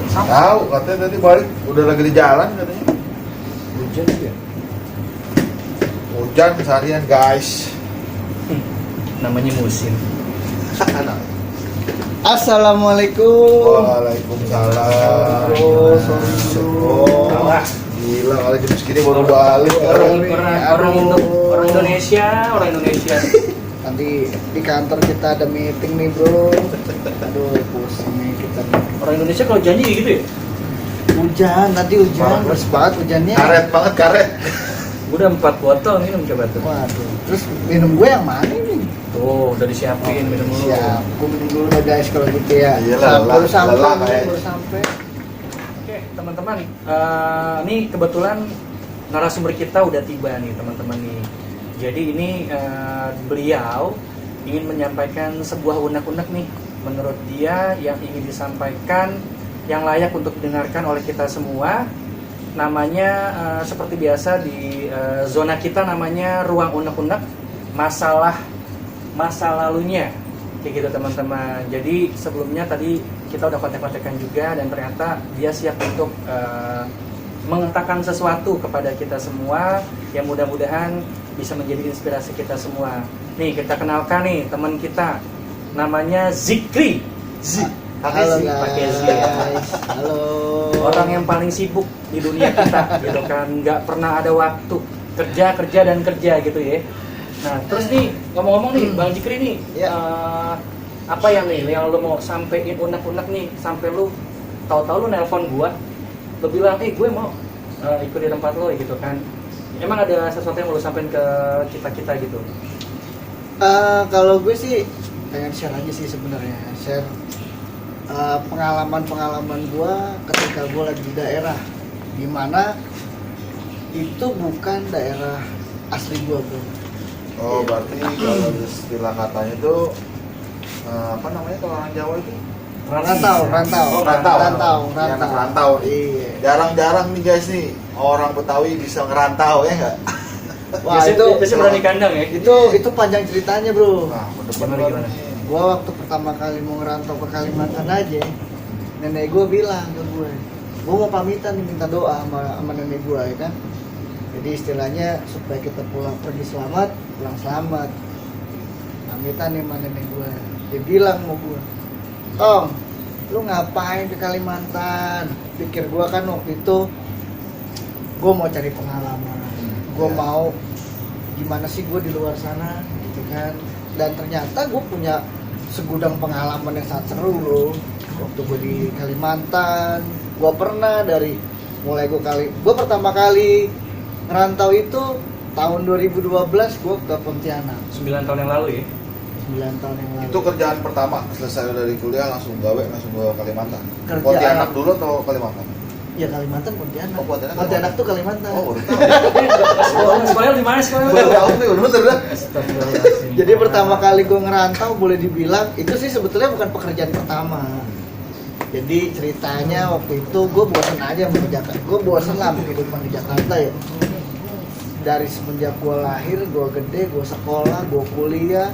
Tahu katanya tadi balik udah lagi di jalan katanya. Hujan ya? Hujan seharian guys. Namanya musim. Assalamualaikum. Waalaikumsalam. Sorry. Gila kali jam segini baru balik. Orang Indonesia. Nanti di kantor kita ada meeting nih bro. Aduh pusing nih kita nih. Orang Indonesia kalau janji gitu ya? Hujan, nanti hujan, terus banget hujannya. Karet banget karet. Gue udah 4 botol minum coba tuh. Waduh, terus minum gue yang mana nih? Tuh, udah disiapin minum dulu. Siap, gue minum dulu dah guys kalau gitu ya. Iyalah, Baru sampai, lelah kayaknya. baru sampai. Oke, teman-teman. Ini kebetulan narasumber kita udah tiba nih, teman-teman nih. Jadi ini beliau ingin menyampaikan sebuah unek-unek nih. Menurut dia yang ingin disampaikan yang layak untuk didengarkan oleh kita semua. Namanya seperti biasa di zona kita namanya ruang unek-unek, masalah masa lalunya kayak gitu teman-teman. Jadi sebelumnya tadi kita udah kontak-kontakan juga dan ternyata dia siap untuk mengatakan sesuatu kepada kita semua yang mudah-mudahan bisa menjadi inspirasi kita semua. Nih kita kenalkan nih teman kita namanya Zikri. Halo pakai Z. guys. Halo. Orang yang paling sibuk di dunia kita gitu kan, nggak pernah ada waktu kerja dan kerja gitu ya. Nah terus nih ngomong-ngomong nih Bang Zikri nih, Ya. apa yang lu mau sampein unek-unek nih sampai lu tahu-tahu lu nelpon gua, lu bilang gue mau ikut di tempat lo gitu kan. Emang ada sesuatu yang mau lu sampein ke kita gitu? Kalau gue sih pengen share aja sih sebenarnya, share pengalaman gue ketika gue lagi di daerah dimana itu bukan daerah asli gue bro. Oh berarti kalau istilah katanya itu apa namanya kalau orang Jawa itu? Rantau. Oh, rantau. Rantau. Anak rantau. Iya. Jarang-jarang nih guys nih orang Betawi bisa ngerantau ya nggak? Wah biasanya berani kandang ya? itu panjang ceritanya bro. Nah, bener-bener Gimana? nih. Gue waktu pertama kali mau ngerantau ke Kalimantan aja, nenek gue bilang ke gue mau pamitan nih, minta doa sama nenek gue ya kan. Jadi istilahnya supaya kita pergi selamat, pulang selamat. Pamitan nih sama nenek gue. Dia bilang mau gue, Tong, lu ngapain ke Kalimantan? Pikir gue kan waktu itu gue mau cari pengalaman, gue mau gimana sih gue di luar sana gitu kan. Dan ternyata gue punya segudang pengalaman yang sangat seru loh. Waktu gue di Kalimantan, gue pernah dari mulai gue pertama kali ngerantau itu tahun 2012 gue ke Pontianak. 9 tahun yang lalu ya? 9 tahun yang lalu. Itu kerjaan pertama selesai dari kuliah langsung gawe langsung ke Kalimantan. Kerjaan. Pontianak dulu atau Kalimantan? Ya Kalimantan, Pontianak. Oh, Pontianak. Pontianak tuh Kalimantan. Oh baru tahu. Sekolah di mana sekolah? Baru tahu nih bener dah. Jadi pertama kali gue ngerantau boleh dibilang itu sih sebetulnya bukan pekerjaan pertama. Jadi ceritanya waktu itu gue bosan aja di Jakarta. Gue bosan lah kehidupan di Jakarta ya. Dari semenjak gue lahir, gue gede, gue sekolah, gue kuliah,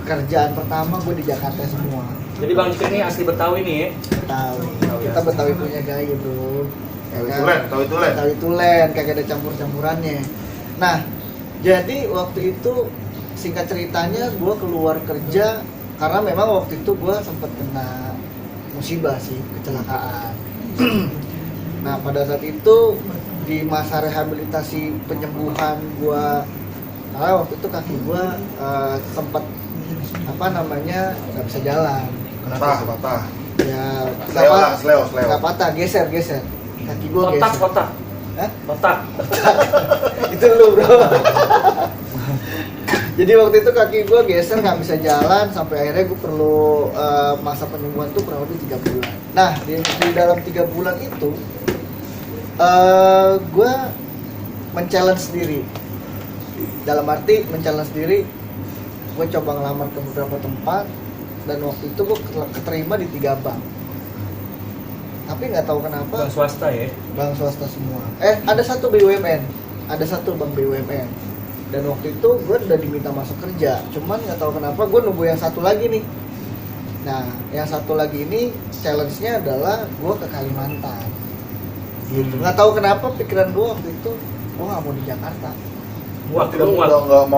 kerjaan pertama gue di Jakarta semua. Jadi Bang Zikri ini asli Betawi nih ya? Betawi. Kita Betawi punya gaya bro. Tahu Tulen, kagak ada campur-campurannya. Nah, jadi waktu itu singkat ceritanya gue keluar kerja karena memang waktu itu gue sempat kena musibah sih, kecelakaan. Nah pada saat itu di masa rehabilitasi penyembuhan gue, karena waktu itu kaki gue sempat nggak bisa jalan. Patah. Ya Sleo. nggak patah, geser kaki gue geser. Kotak. Hah? Kotak. Itu lu bro. Jadi waktu itu kaki gue geser, nggak bisa jalan sampai akhirnya gue perlu masa penyembuhan tuh kurang lebih 3 bulan. Nah di dalam 3 bulan itu gue men-challenge diri. Dalam arti men-challenge diri, gue coba ngelamar ke beberapa tempat dan waktu itu gue keterima di 3 bank. Tapi nggak tahu kenapa. Bank swasta ya? Bank swasta semua. Ada satu BUMN, ada satu bank BUMN. Dan waktu itu gue udah diminta masuk kerja, cuman nggak tahu kenapa gue nunggu yang satu lagi nih. Nah, yang satu lagi ini challenge-nya adalah gue ke Kalimantan. Gitu. Nggak tahu kenapa pikiran gue waktu itu gue nggak mau di Jakarta. Wah, Tidak, udah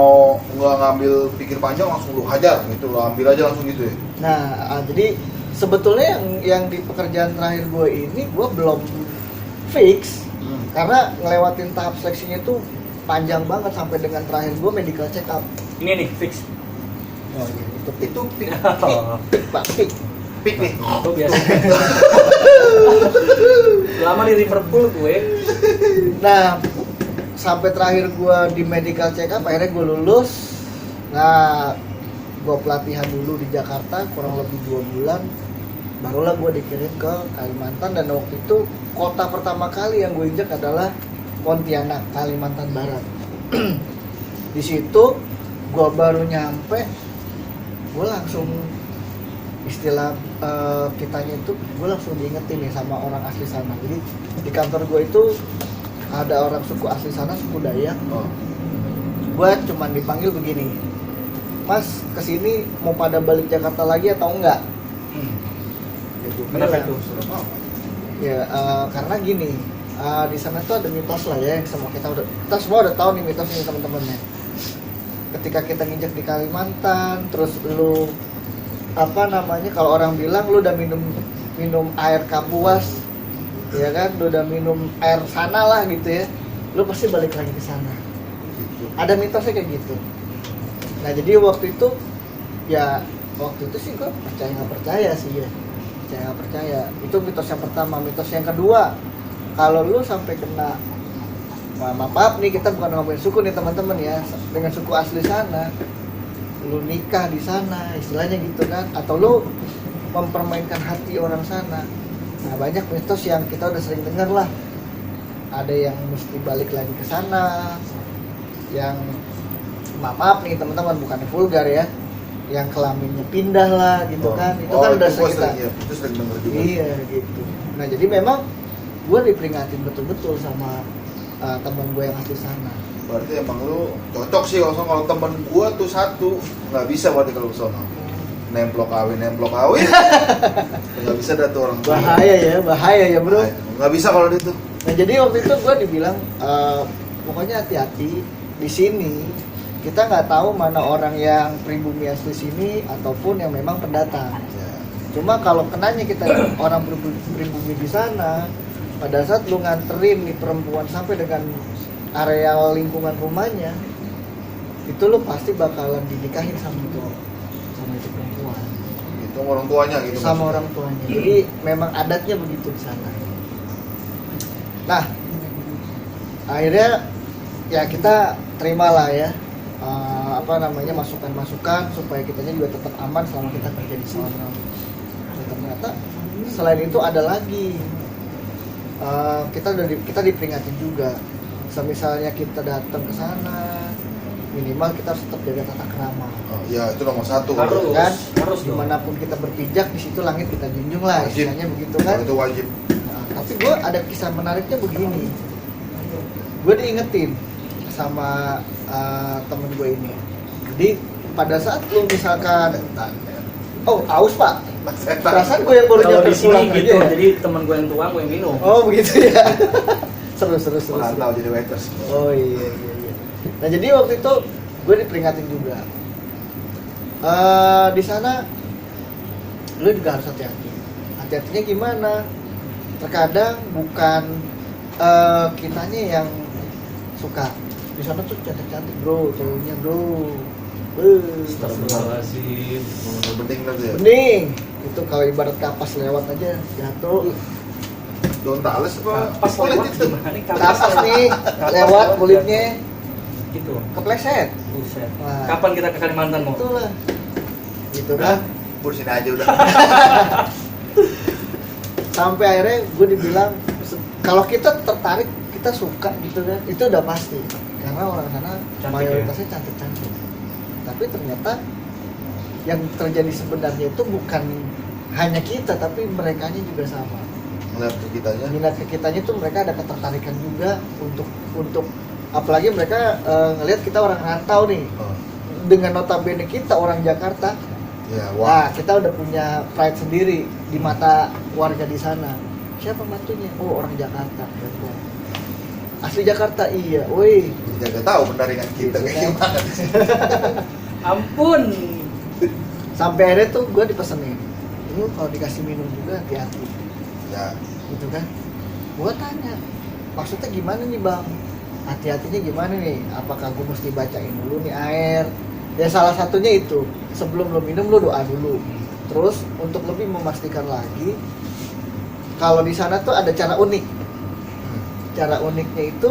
nggak ngambil pikir panjang, langsung lu hajar gitu, lu ambil aja langsung gitu ya. Nah, jadi sebetulnya yang di pekerjaan terakhir gue ini gue belum fix karena ngelewatin tahap seleksinya itu panjang banget sampai dengan terakhir gue medical check up. Ini nih fix. Oh iya, itu pik. Itu pik, Oh, Pak, pik. pik nih. itu biasa. Lama di Liverpool gue. Nah, sampai terakhir gue di medical check up akhirnya gue lulus. Nah, gue pelatihan dulu di Jakarta kurang lebih 2 bulan, barulah gue dikirim ke Kalimantan. Dan waktu itu kota pertama kali yang gue injak adalah Pontianak, Kalimantan Barat. Di situ gue baru nyampe, gue langsung istilah kitanya itu gue langsung diingetin nih sama orang asli sana. Jadi di kantor gue itu ada orang suku asli sana, suku Dayak. Gue cuman dipanggil begini, Mas kesini mau pada balik Jakarta lagi atau enggak? Gitu. Kenapa itu? Ya karena gini, di sana tuh ada mitos lah ya yang kita semua udah tahu nih mitos ini teman-temannya. Ketika kita nginjak di Kalimantan, terus lu kalau orang bilang lu udah minum air Kapuas, ya kan, lu udah minum air sana lah gitu ya, lu pasti balik lagi ke sana. Ada mitosnya kayak gitu. Nah jadi waktu itu sih gue percaya nggak percaya sih ya, percaya nggak percaya. Itu mitos yang pertama. Mitos yang kedua, kalau lu sampai kena, maaf nih kita bukan ngomongin suku nih teman-teman ya, dengan suku asli sana, lu nikah di sana istilahnya gitu kan, atau lu mempermainkan hati orang sana. Nah banyak mitos yang kita udah sering dengar lah, ada yang mesti balik lagi ke sana, yang maaf nih teman-teman bukannya vulgar ya, yang kelaminnya pindah lah gitu kan. Itu kan udah sering kita itu sering denger juga. iya gitu. Nah jadi memang gue diperingatin betul-betul sama teman gue yang asli sana. Berarti emang lu cocok sih kalau temen gua tuh satu nggak bisa berarti kalau sono nemplok kawin nggak bisa dah tuh orang tua. bahaya ya bro. Nggak bisa kalau itu. Nah jadi waktu itu gue dibilang pokoknya hati-hati di sini, kita nggak tahu mana orang yang pribumi asli sini ataupun yang memang pendatang. Cuma kalau kenanya kita orang pribumi di sana, pada saat lu nganterin nih perempuan sampai dengan areal lingkungan rumahnya, itu lu pasti bakalan dinikahin sama itu perempuan. Itu orang tuanya gitu. Sama orang tuanya. Jadi memang adatnya begitu di sana. Nah, akhirnya ya kita terimalah ya masukan-masukan supaya kitanya juga tetap aman selama kita kerja di sana. Nah, ternyata selain itu ada lagi, kita diperingatin juga. Misalnya kita datang ke sana, minimal kita harus tetap jaga tata krama. Oh, ya itu nomor satu Harus dimanapun kita berpijak, di situ langit kita junjung lah, wajib. istilahnya begitu kan. Itu wajib. Nah, tapi gue ada kisah menariknya begini. Gue diingetin sama temen gue ini. Jadi pada saat lu misalkan, aus pak, perasaan gue yang baru kalau nyampe di sini pulang gitu, aja ya? jadi teman gue yang tua gue yang minum. Oh begitu ya. seru. Merantau jadi waiters. Oh iya. Nah jadi waktu itu gue diperingatin juga. Di sana lu juga harus hati-hati. Hati-hatinya gimana? Terkadang bukan kitanya yang suka. Di sana tuh cantik-cantik bro, ceweknya bro. Astagfirullahaladzim. Bening lagi ya. Bening. Itu kalau ibarat kapas lewat aja jatuh. Daun tales apa? Pas kulit lewat itu. gimana nih? Kapas nih lewat kulitnya Gitu. kepleset. Buset. Wah. Kapan kita ke Kalimantan mau? Itulah. Gitu Udah, kan. bersihin aja udah. Sampai akhirnya gue dibilang kalau kita tertarik, kita suka gitu kan, itu udah pasti karena orang sana Cantik mayoritasnya cantik-cantik. Tapi ternyata yang terjadi sebenarnya itu bukan hanya kita, tapi merekanya juga sama. Ngeliat ke kitanya. Minat ke kitanya tuh mereka ada ketertarikan juga untuk apalagi mereka ngelihat kita orang rantau nih. Oh. Dengan notabene kita orang Jakarta, Ya, Nah, wah. kita udah punya pride sendiri di mata warga di sana. Siapa mantunya? Oh, orang Jakarta. Asli Jakarta, iya. Woi, Jaga tahu pendaringan kita kayak gimana. Ampun. sampai akhirnya tuh gue dipesenin. Lu kalau dikasih minum juga hati-hati. Ya, Gitu kan. Gue tanya, maksudnya gimana nih bang? Hati-hatinya gimana nih? Apakah gue mesti bacain dulu nih air? Ya salah satunya itu, sebelum lo minum lo doa dulu. Terus untuk lebih memastikan lagi, kalau di sana tuh ada cara unik. Cara uniknya itu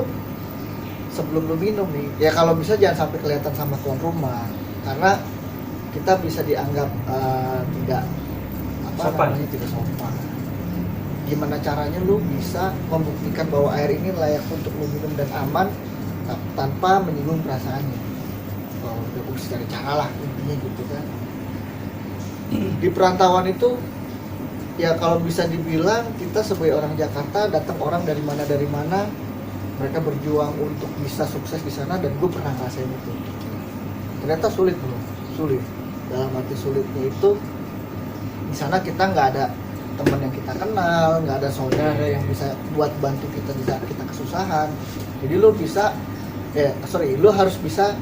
sebelum lo minum nih, ya kalau bisa jangan sampai kelihatan sama tuan rumah, karena kita bisa dianggap tidak Sopan. tidak sopan. Gimana caranya lu bisa membuktikan bahwa air ini layak untuk lu minum dan aman tanpa menyinggung perasaannya? Kalau udah harus cari cara lah intinya gitu kan. Di perantauan itu ya kalau bisa dibilang kita sebagai orang Jakarta datang orang dari mana mereka berjuang untuk bisa sukses di sana dan gue pernah ngerasain itu. Ternyata sulit bro, sulit. Dalam arti sulitnya itu di sana kita nggak ada teman yang kita kenal, nggak ada saudara yang bisa buat bantu kita di saat kita kesusahan. Jadi lo bisa, lo harus bisa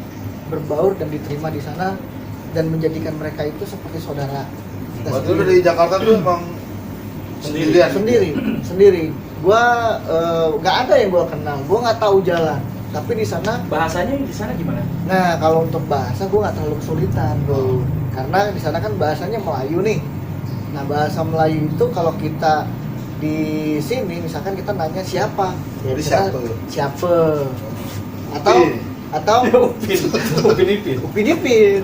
berbaur dan diterima di sana dan menjadikan mereka itu seperti saudara. Kita waktu lu di Jakarta tuh emang sendirian. sendiri. Gua nggak ada yang gua kenal, gua nggak tahu jalan. Tapi di sana, Bahasanya di sana gimana? nah kalau untuk bahasa gua nggak terlalu kesulitan bro, karena di sana kan bahasanya Melayu nih. Nah bahasa Melayu itu kalau kita di sini misalkan kita nanya siapa, ya Jadi kita, siapa atau Upin. atau Upin Ipin. Upin Ipin,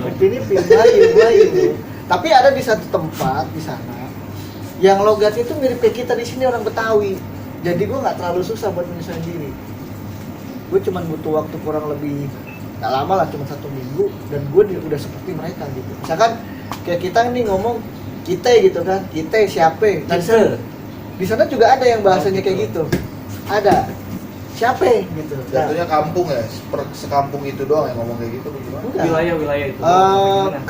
Melayu. Tapi ada di satu tempat di sana yang logatnya itu mirip kayak kita di sini orang Betawi. Jadi gue nggak terlalu susah buat menyesuaikan diri. Gue cuma butuh waktu kurang lebih nggak lama lah, cuma 1 minggu dan gue udah seperti mereka gitu. Misalkan kayak kita nih ngomong kita gitu kan, kita siapa? Nah, di sana juga ada yang bahasanya kayak gitu. Ada siapa gitu. Jatuhnya kampung ya, sekampung itu doang yang ngomong kayak gitu bagaimana? Enggak. Wilayah-wilayah itu.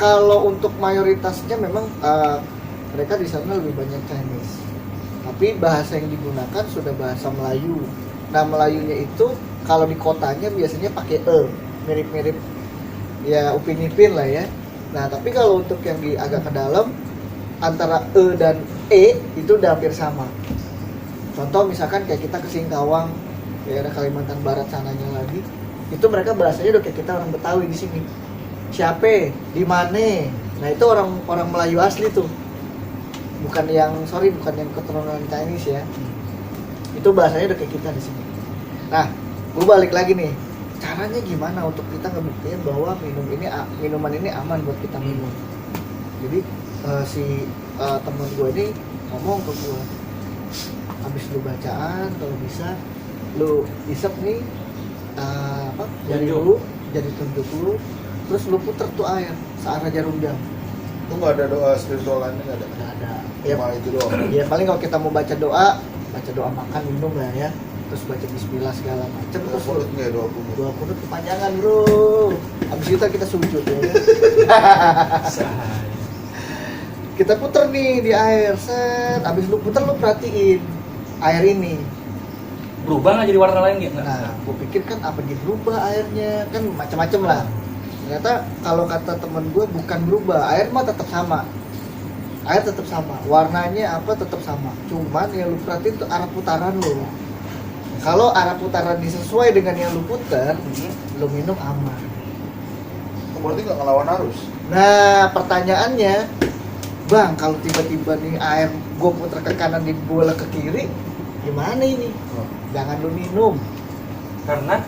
Kalau untuk mayoritasnya memang mereka di sana lebih banyak Chinese. Tapi bahasa yang digunakan sudah bahasa Melayu. Nah Melayunya itu kalau di kotanya biasanya pakai mirip-mirip ya Upin Ipin lah ya. Nah tapi kalau untuk yang di agak ke dalam antara dan itu udah hampir sama. Contoh misalkan kayak kita ke Singkawang, daerah Kalimantan Barat sananya lagi, itu mereka bahasanya udah kayak kita orang Betawi di sini. Siapa? Di mana? Nah itu orang Melayu asli tuh. Bukan yang keturunan Chinese ya. Itu bahasanya udah kayak kita di sini. Nah, gue balik lagi nih. Caranya gimana untuk kita ngebuktiin bahwa minuman ini aman buat kita minum? Jadi teman gue ini ngomong ke gue, habis lu bacaan kalau bisa lu isep nih jari tunjuk lu, terus lu puter tuh air searah jarum jam. Lu nggak ada doa spiritual lainnya nggak ada? Nggak ada. Cuma itu doang. Ya paling kalau kita mau baca doa makan minum lah ya, terus baca bismillah segala macam, terus Mulut nggak ya 20? dua kunut kepanjangan bro. Habis itu kita sujud ya. Kita puter nih di air, set. Habis lu puter lu perhatiin air ini. Berubah nggak jadi warna lain gitu? Nah, gue pikir kan apa dia berubah airnya, kan macam-macam lah. Ternyata kalau kata temen gue bukan berubah, air mah tetap sama. Air tetap sama, warnanya apa tetap sama. Cuman yang lu perhatiin tuh arah putaran lu. Kalau arah putaran sesuai dengan yang lu puter, lu minum aman. Berarti nggak ngelawan arus? Nah, pertanyaannya, bang, kalau tiba-tiba nih air gue puter ke kanan di bola ke kiri, gimana ini? Jangan lu minum. Karena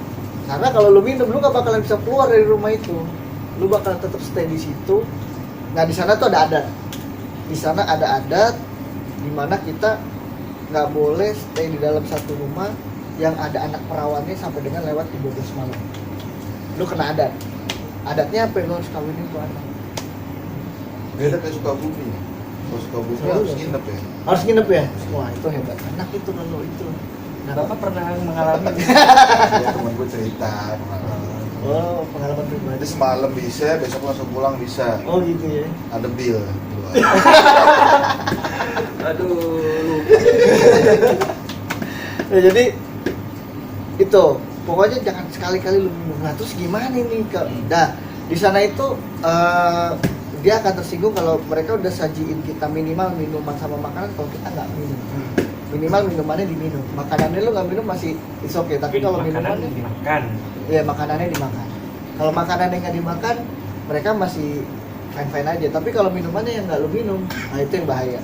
Kalau lu minum, lu gak bakalan bisa keluar dari rumah itu. Lu bakal tetap stay di situ. Nah, di sana tuh ada adat. Di sana ada adat di mana kita nggak boleh stay di dalam satu rumah yang ada anak perawannya sampai dengan lewat 12 malam. Lu kena adat. Adatnya apa? Lu harus kawinin tuh anak. Beda kayak Sukabumi. Kalau Sukabumi harus nginep ya. Harus nginep ya? Wah, itu hebat. Anak itu dulu itu. Nah, Bapak pernah mengalami Ya, temen gue cerita pengalaman. Oh, pengalaman Jadi pribadi. semalam bisa, besok langsung pulang bisa. Oh gitu ya. Ada bill. Aduh. Nah, jadi itu pokoknya jangan sekali-kali lu minum. Nah terus gimana nih kak? Nah di sana itu dia akan tersinggung kalau mereka udah sajiin kita minimal minuman sama makanan kalau kita nggak minum. Minimal minumannya diminum, makanannya lu nggak minum masih it's okay. Tapi kalau makanan minumannya dimakan. ya makanannya dimakan. Kalau makanannya nggak dimakan, mereka masih fine aja. Tapi kalau minumannya yang nggak lu minum, nah itu yang bahaya.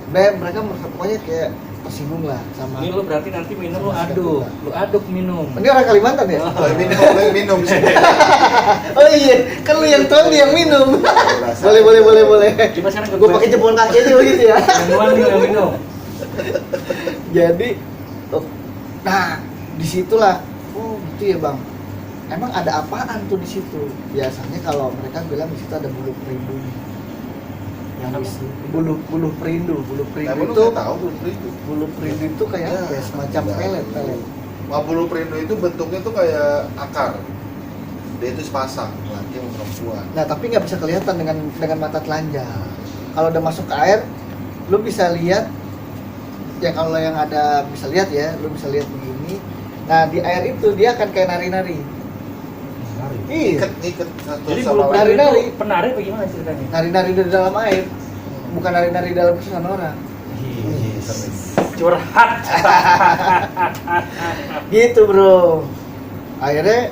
Mereka pokoknya kayak tersinggung lah sama. Ini lu berarti nanti minum lu Sama aduk, sikap lu aduk minum. Ini orang Kalimantan ya? Minum sih. Oh iya, kan lu yang tuang dia yang minum. boleh. Coba sekarang Gue pakai jempol kaki aja begitu ya. Minuman nih yang minum. Jadi, nah disitulah, oh gitu ya bang. Emang ada apaan tuh di situ? Biasanya kalau mereka bilang di situ ada bulu perindu. Yang Apa? isi bulu perindu Nah, lu itu nggak tahu bulu perindu. bulu perindu itu kayak apa ya? Semacam Nah, pelet. Nah, bulu perindu itu bentuknya tuh kayak akar. Dia itu sepasang, laki sama perempuan. Nah tapi nggak bisa kelihatan dengan mata telanjang. Kalau udah masuk ke air, lu bisa lihat. Ya kalau yang ada bisa lihat ya, lu bisa lihat begini. Nah di air itu dia akan kayak nari-nari. Iya. Ikat satu Jadi sama bulu lain. perindu Nari-nari. itu penari bagaimana ceritanya? Nari-nari di dalam air, bukan nari-nari dalam kesusahan orang. Curhat. Gitu bro. Akhirnya,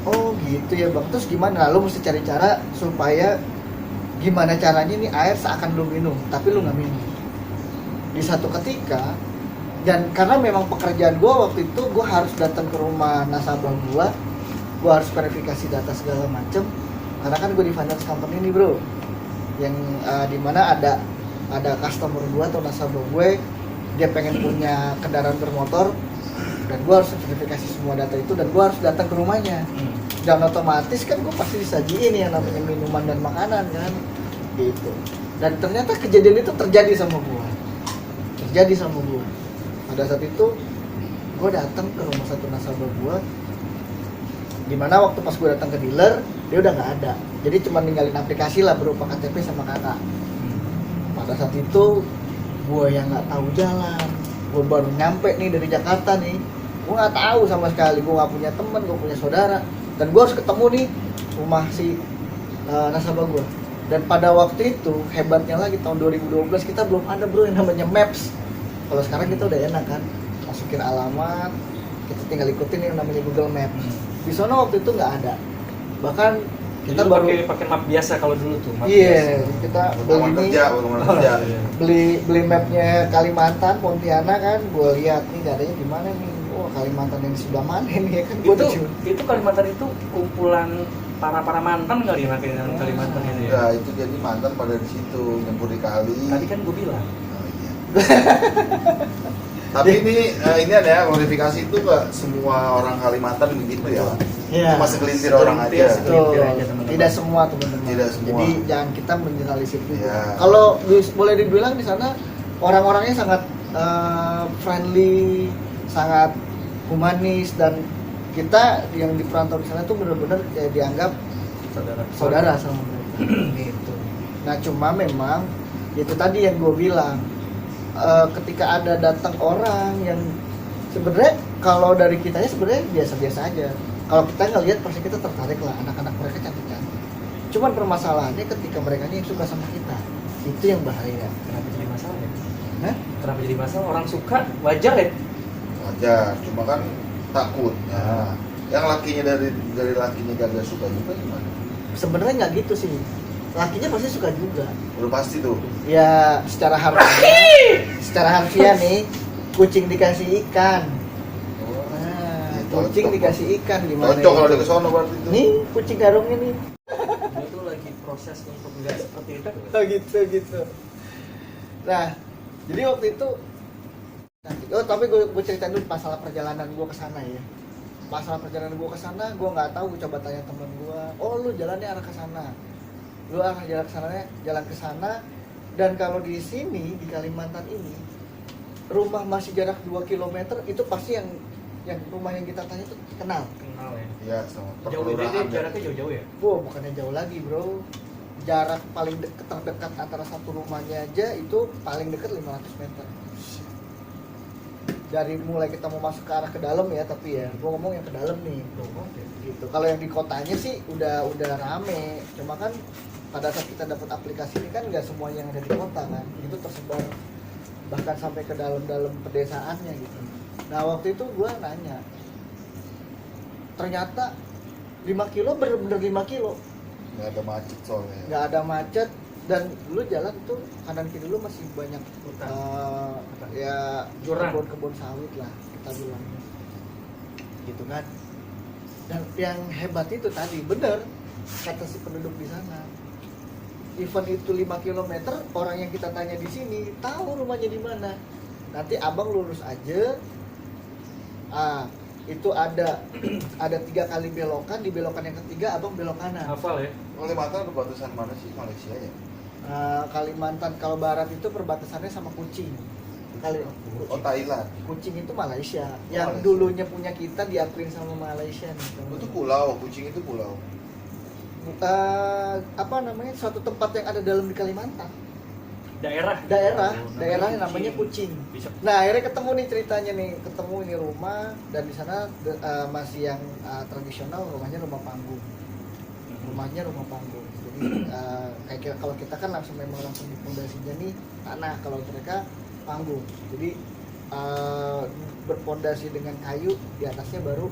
oh gitu ya bang. Terus gimana? Lu mesti cari cara supaya gimana caranya nih air seakan lu minum, tapi lu nggak minum. Di satu ketika, dan karena memang pekerjaan gua waktu itu gua harus datang ke rumah nasabah gua harus verifikasi data segala macem. Karena kan gue di finance company nih bro, yang dimana ada customer gue atau nasabah gue, dia pengen punya kendaraan bermotor, dan gue harus verifikasi semua data itu, dan gue harus datang ke rumahnya. Dan otomatis kan gue pasti disajiin yang namanya minuman dan makanan kan, gitu. Dan ternyata kejadian itu terjadi sama gue. Pada saat itu gue datang ke rumah satu nasabah gue, dimana waktu pas gue datang ke dealer dia udah nggak ada, jadi cuma ninggalin aplikasi lah berupa KTP sama kakak. Pada saat itu gue yang nggak tahu jalan, gue baru nyampe nih dari Jakarta nih, gue nggak tahu sama sekali, gue nggak punya teman, gue punya saudara, dan gue harus ketemu nih rumah si nasabah gue. Dan pada waktu itu hebatnya lagi tahun 2012 kita belum ada bro yang namanya Maps. Kalau sekarang kita udah enak kan, masukin alamat, kita tinggal ikutin yang namanya Google Maps. Di sana waktu itu nggak ada, bahkan kita Jadi lu baru pakai map biasa kalau dulu tuh. Map iya biasa. kita Baru beli kerja, baru kerja. beli mapnya Kalimantan Pontianak kan, gue lihat nih adanya di mana nih, oh Kalimantan yang di sebelah mana nih ya kan, gue Itu Kalimantan itu kumpulan para mantan kali ya makanya Kalimantan ini ya. Ya itu jadi mantan pada di situ nyempur di kali. Tadi kan gue bilang. Oh, iya. Tapi ini ada ya, modifikasi itu nggak semua orang Kalimantan begitu ya. Iya. Cuma segelintir orang Segelintir, aja. segelintir. Betul. aja, teman-teman. Tidak semua teman-teman. Tidak semua. Jadi jangan kita mengeneralisir juga. Iya. Kalau boleh dibilang di sana orang-orangnya sangat friendly, sangat humanis, dan kita yang di perantau di sana tuh benar-benar kayak dianggap saudara sama mereka. Gitu. Nah cuma memang itu tadi yang gue bilang, ketika ada datang orang yang sebenarnya kalau dari kitanya sebenarnya biasa-biasa aja. Kalau kita ngelihat pasti kita tertarik lah, anak-anak mereka cantik-cantik. Cuman permasalahannya ketika mereka yang suka sama kita, itu yang bahaya. Kenapa jadi masalah ya? Hah? Kenapa jadi masalah? Orang suka wajar ya. Wajar, cuma kan takut. Ya. Yang lakinya dari lakinya kagak suka juga gimana? Sebenarnya nggak gitu sih. Lakinya pasti suka juga. Udah pasti tuh. Ya secara harfiah nih, kucing dikasih ikan. Oh, Nah, ya, kucing cocok. dikasih ikan gimana? Cocok kalau itu? di kesono berarti tuh. Nih kucing garungnya nih. Dia tuh lagi proses untuk nggak seperti itu. gitu. Nah, jadi waktu itu tapi gue ceritain dulu masalah perjalanan gue ke sana ya. Masalah perjalanan gue ke sana, gue nggak tahu, gue coba tanya temen gue, oh lu jalannya arah ke sana, lu arah jalan ke sana, dan kalau di sini di Kalimantan ini rumah masih jarak 2 km itu pasti yang rumah yang kita tanya itu kenal. internal ya. Iya, sama Jauh ini perkelurahan. jaraknya jauh-jauh ya. Wah, bukannya jauh lagi bro. Jarak paling dekat terdekat antara satu rumahnya aja itu paling dekat 500 meter. Dari mulai kita mau masuk ke arah ke dalam ya, tapi ya gua ngomong yang ke dalam nih. Tuh, oke. Gitu. Kalau yang di kotanya sih udah rame. Cuma kan pada saat kita dapat aplikasi ini kan nggak semua yang ada di kota kan. Itu tersebar bahkan sampai ke dalam-dalam pedesaannya gitu. Nah, waktu itu gua nanya. Ternyata 5 kilo bener-bener 5 kilo. Nggak ada macet soalnya. Nggak ada macet dan dulu jalan tuh kanan kiri dulu masih banyak Hutan. ya Jurang. kebun sawit lah kita bilang gitu kan. Dan yang hebat itu tadi bener kata si penduduk di sana, event itu 5 km, orang yang kita tanya di sini tahu rumahnya di mana. Nanti abang lurus aja, itu ada 3 kali belokan, di belokan yang ketiga abang belok kanan. Hafal ya. Kalimantan perbatasan mana sih? Malaysia ya? Kalimantan kalau barat itu perbatasannya sama Kucing. Oh, Thailand. Kucing itu Malaysia. Yang Malaysia. dulunya punya kita diakuin sama Malaysia nih. Itu pulau, Kucing itu pulau. Apa namanya? Suatu tempat yang ada dalam di Kalimantan. Daerah Daerah yang namanya Kucing. Bisa. Nah, akhirnya ketemu nih ceritanya nih, ketemu ini rumah dan di sana masih yang tradisional, rumahnya rumah panggung. Rumahnya rumah panggung. Jadi kayak kalau kita kan langsung di pondasinya nih tanah, kalau mereka panggung. Jadi berpondasi dengan kayu, di atasnya baru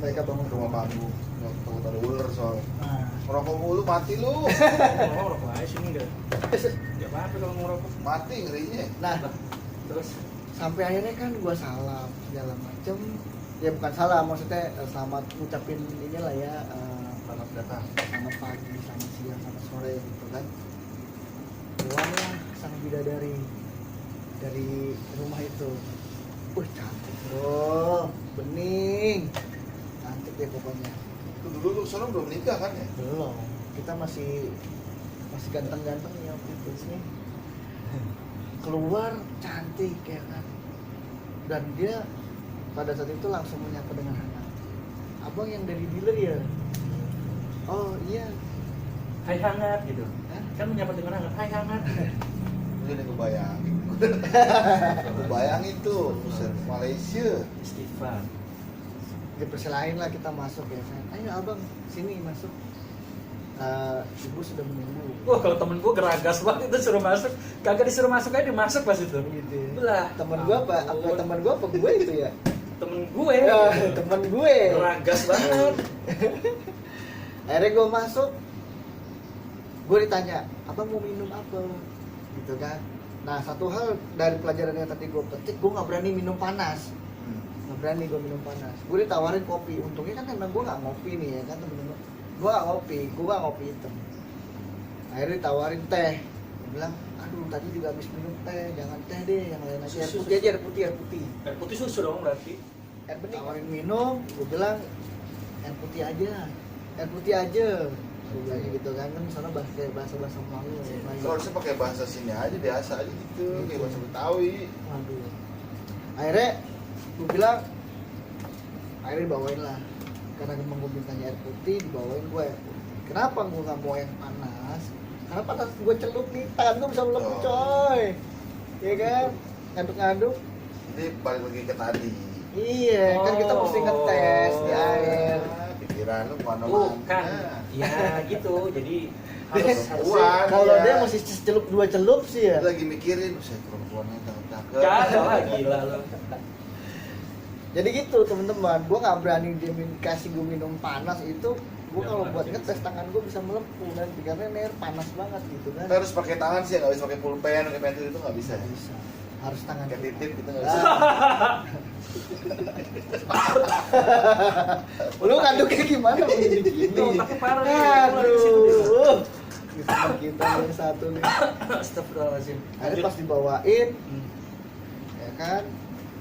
mereka bangun Rumah panggung. Nggak takut ada ular soalnya. Nah, Ngerokok mulu mati lu. Mau ngerokok aja sini enggak. Enggak apa-apa kalau ngerokok. Mati ngerinya. nah Terus sampai akhirnya kan gua salam segala macem. Ya bukan salam, maksudnya selamat ngucapin inilah ya, Selamat datang. selamat pagi, selamat siang, selamat sore gitu kan. Keluarlah sang bidadari dari rumah itu. Cantik bro, bening, cantik deh pokoknya. Itu dulu lu soalnya belum nikah kan ya? Belum, kita masih ganteng-ganteng ya waktu itu sih. Keluar cantik ya kan. Dan dia pada saat itu langsung menyapa dengan hangat. Abang yang dari dealer ya? Oh iya. hai hangat gitu. Hah? Kan menyapa dengan hangat. Hai hangat. Lu udah kebayangin. Kebayangin tuh, buset, Malaysia. Istighfar. Dipersilain lah kita masuk ya kan. Ayo abang sini masuk. Ibu sudah menunggu. Wah, kalau temen gue geragas banget itu suruh masuk. Kagak disuruh masuk aja dimasuk pas itu. Gitu ya. Belah. Temen gua apa temen gua apa gue itu ya? Temen gue. Ya, temen gue. Geragas banget. Akhirnya gue masuk, gue ditanya, abang mau minum apa? Gitu kan. Nah, satu hal dari pelajaran yang tadi gue petik, gue nggak berani minum panas. Nggak berani gue minum panas. Gue ditawarin kopi. Untungnya kan emang gue nggak ngopi nih ya kan temen-temen. Gue nggak ngopi hitam. Akhirnya ditawarin teh. Gue bilang, aduh tadi juga habis minum teh, jangan teh deh, yang lain aja. Air putih aja, air putih. Air putih susu dong berarti. Air bening. Tawarin minum, gue bilang air putih aja. Gue bilang gitu kan misalnya bahasa Melayu. Kalau harusnya pakai bahasa sini aja, biasa aja gitu, kayak bahasa Betawi. Waduh. Akhirnya gue bilang, akhirnya dibawain lah. Karena emang gue mintanya air putih, dibawain gue air putih. Kenapa gue nggak mau yang panas? Karena panas gue celup nih, tangan gue bisa melepuh coy. Iya kan? Ngaduk-ngaduk. Jadi balik lagi ke tadi. Iya, kan kita mesti ngetes di air. Pikiran lu mana Bukan. Ya gitu. Jadi harus Perempuan. Kalau Iya. dia mesti celup 2 celup sih ya. Lagi mikirin, saya perempuannya cakep-cakep. Kagak lah, gila lo. Jadi gitu teman-teman, gue nggak berani dia kasih gue minum panas itu. Gue Ya, kalau benar, buat sih. ngetes tangan gue bisa melepuh nanti karena ini air panas banget gitu kan. Kita harus pakai tangan sih, nggak bisa pakai pulpen, pakai pensil itu nggak bisa. Nggak bisa, harus tangan Pakai kita. titip gitu nggak bisa. Lu ngaduknya gimana begini gini? Tuh, pakai parah nih. Keluar di situ, Aduh. Kita yang satu nih. Astagfirullahaladzim. Akhirnya pas dibawain, Hmm. ya kan,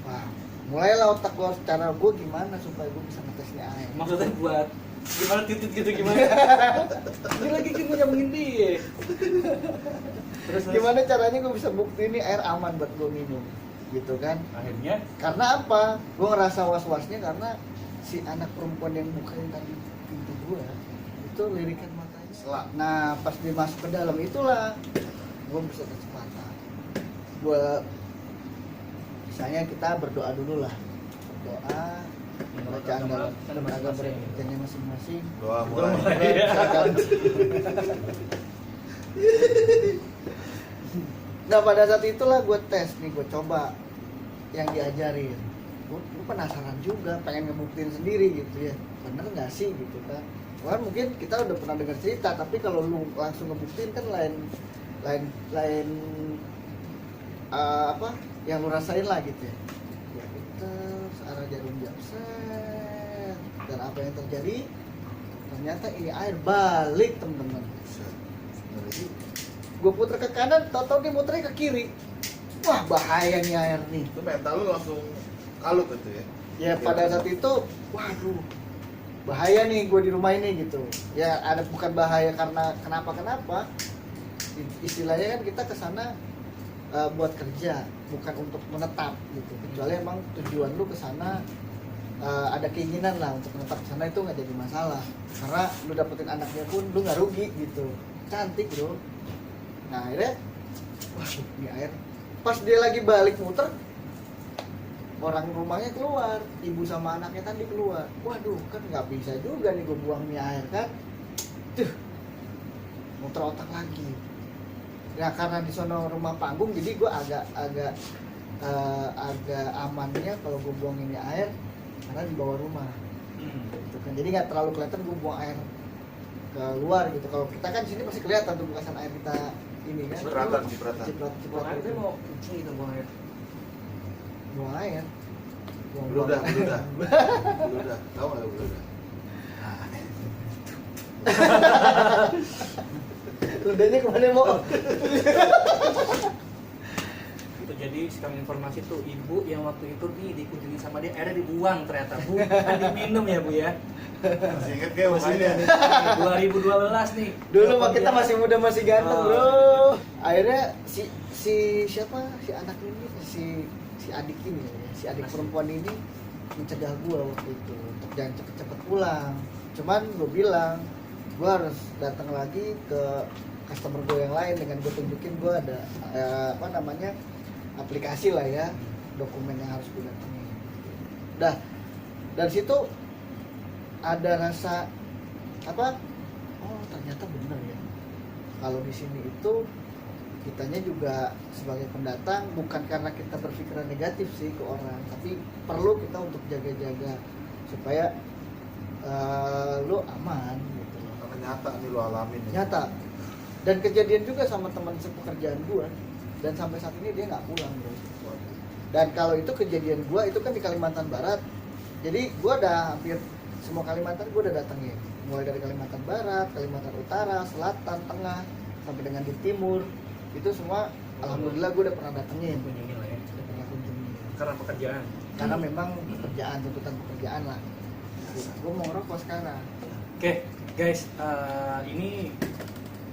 wah, mulailah otak gue secara gue gimana supaya gue bisa ngetes nih air. Maksudnya buat gimana titit gitu gimana? Ini lagi kita nyambungin dia. Terus Gimana caranya gue bisa bukti ini air aman buat gue minum, gitu kan? akhirnya Karena apa? Gue ngerasa was-wasnya karena si anak perempuan yang bukain tadi pintu gua itu lirikan matanya. Selak. Nah pas dia masuk ke dalam itulah gua bisa kecepatan. Gua misalnya kita berdoa dulu lah, berdoa bacaan dalam agama berikutnya masing-masing. Doa mulai. Nah pada saat itulah gue tes nih, gue coba yang diajarin. Gue penasaran juga, pengen ngebuktiin sendiri gitu ya, bener nggak sih gitu kan. Wah mungkin kita udah pernah dengar cerita, tapi kalau lu langsung ngebuktiin kan lain apa yang lu rasain lah gitu ya. Ya puter searah jarum jam set, dan apa yang terjadi? Ternyata ini air balik teman-teman. Gue puter ke kanan, tau-tau dia muternya ke kiri. Wah bahaya nih air nih. Itu mental lu langsung kalut gitu ya. Ya pada saat itu, waduh, bahaya nih gue di rumah ini gitu. Ya ada bukan bahaya karena kenapa-kenapa. Istilahnya kan kita kesana buat kerja, bukan untuk menetap gitu. Kecuali emang tujuan lu kesana ada keinginan lah untuk menetap kesana, itu nggak jadi masalah. Karena lu dapetin anaknya pun lu nggak rugi gitu. Cantik bro. Nah akhirnya, wah ini air. Pas dia lagi balik muter, orang rumahnya keluar, ibu sama anaknya tadi keluar. Waduh, kan nggak bisa juga nih gue buang mie air kan. Tuh, muter otak lagi. Ya karena di sono rumah panggung, jadi gue agak amannya kalau gue buang ini air karena di bawah rumah. Gitu kan. Jadi nggak terlalu kelihatan gue buang air keluar gitu. Kalau kita kan di sini masih kelihatan tuh bekasan air kita ini kan. Cipratan. Ciprat Buang air gitu. dia mau kucing gitu buang air. Buang air. Beludah. Tahu nggak lu beludah? Ludahnya kemana mau? Itu jadi sekali informasi tuh, ibu yang waktu itu nih dikunjungi sama dia, airnya dibuang ternyata, bukan diminum ya bu ya. Masih inget gak Masih makanya? ingat. 2012 nih. Dulu mah kita masih muda masih ganteng Oh. bro. Akhirnya si siapa si anak ini si adik ini ya, si adik perempuan ini mencegah gua waktu itu untuk jangan cepet-cepet pulang. Cuman gua bilang gua harus datang lagi ke customer gue yang lain dengan gue tunjukin gue ada aplikasi lah ya, dokumen yang harus gue datengin. Dah dari situ ada rasa apa? Oh ternyata bener ya. Kalau di sini itu kitanya juga sebagai pendatang bukan karena kita berpikiran negatif sih ke orang, tapi perlu kita untuk jaga-jaga supaya lu aman gitu. Karena nyata nih lu alamin. Nyata. Dan kejadian juga sama teman sepekerjaan gua, dan sampai saat ini dia nggak pulang bro. Dan kalau itu kejadian gua itu kan di Kalimantan Barat, jadi gua udah hampir semua Kalimantan gua udah datengin, mulai dari Kalimantan Barat, Kalimantan Utara, Selatan, Tengah, sampai dengan di Timur, itu semua alhamdulillah gua udah pernah datengin, Kunjungi lah ya. udah pernah kunjungi. Karena pekerjaan. Karena memang pekerjaan, tuntutan pekerjaan lah. Gua mau ngerokok sekarang. Oke, guys, ini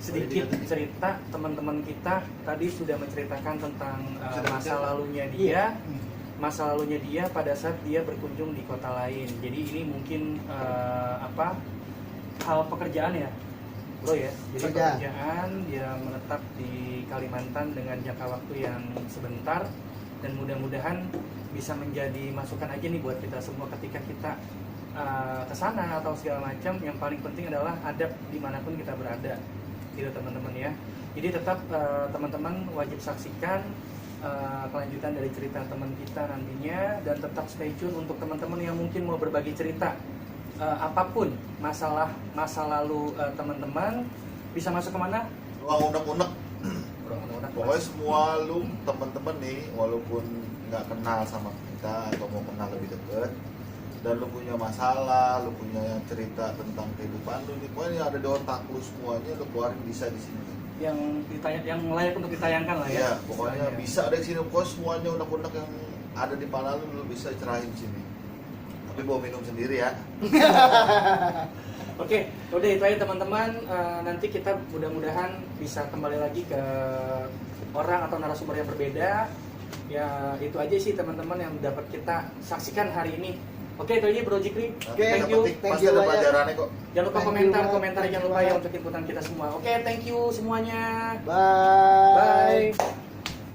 sedikit cerita teman-teman kita tadi sudah menceritakan tentang masa lalunya dia, masa lalunya dia pada saat dia berkunjung di kota lain. Jadi ini mungkin hal pekerjaan ya, bro ya. Jadi pekerjaan dia menetap di Kalimantan dengan jangka waktu yang sebentar, dan mudah-mudahan bisa menjadi masukan aja nih buat kita semua ketika kita ke sana atau segala macam. Yang paling penting adalah adab dimanapun kita berada, gitu teman-teman ya. Jadi tetap teman-teman wajib saksikan kelanjutan dari cerita teman kita nantinya, dan tetap stay tune untuk teman-teman yang mungkin mau berbagi cerita apapun masa lalu teman-teman, bisa masuk kemana? Ruang unek-unek. Unek-unek. Pokoknya semua lu teman-teman nih, walaupun nggak kenal sama kita atau mau kenal lebih deket, dan lu punya masalah, lu punya cerita tentang kehidupan lu nih, pokoknya ada di otak lu semuanya, lu keluarin bisa di sini. yang layak untuk ditayangkan lah ya. Ya, pokoknya bisa ada di sini, pokoknya semuanya unek-unek yang ada di kepala lu bisa cerahin di sini. Tapi bawa minum sendiri ya. Oke, udah itu aja teman-teman. Nanti kita mudah-mudahan bisa kembali lagi ke orang atau narasumber yang berbeda. Ya itu aja sih teman-teman yang dapat kita saksikan hari ini Oke, itu aja Bro Jikri. Nanti Oke, kita thank you. petik, Thank pasti you ada banyak. pelajarannya kok. Jangan lupa Thank you komentar, banget. komentar Thank jangan you lupa ya banget. untuk ikutan kita semua. Oke, thank you semuanya. Bye.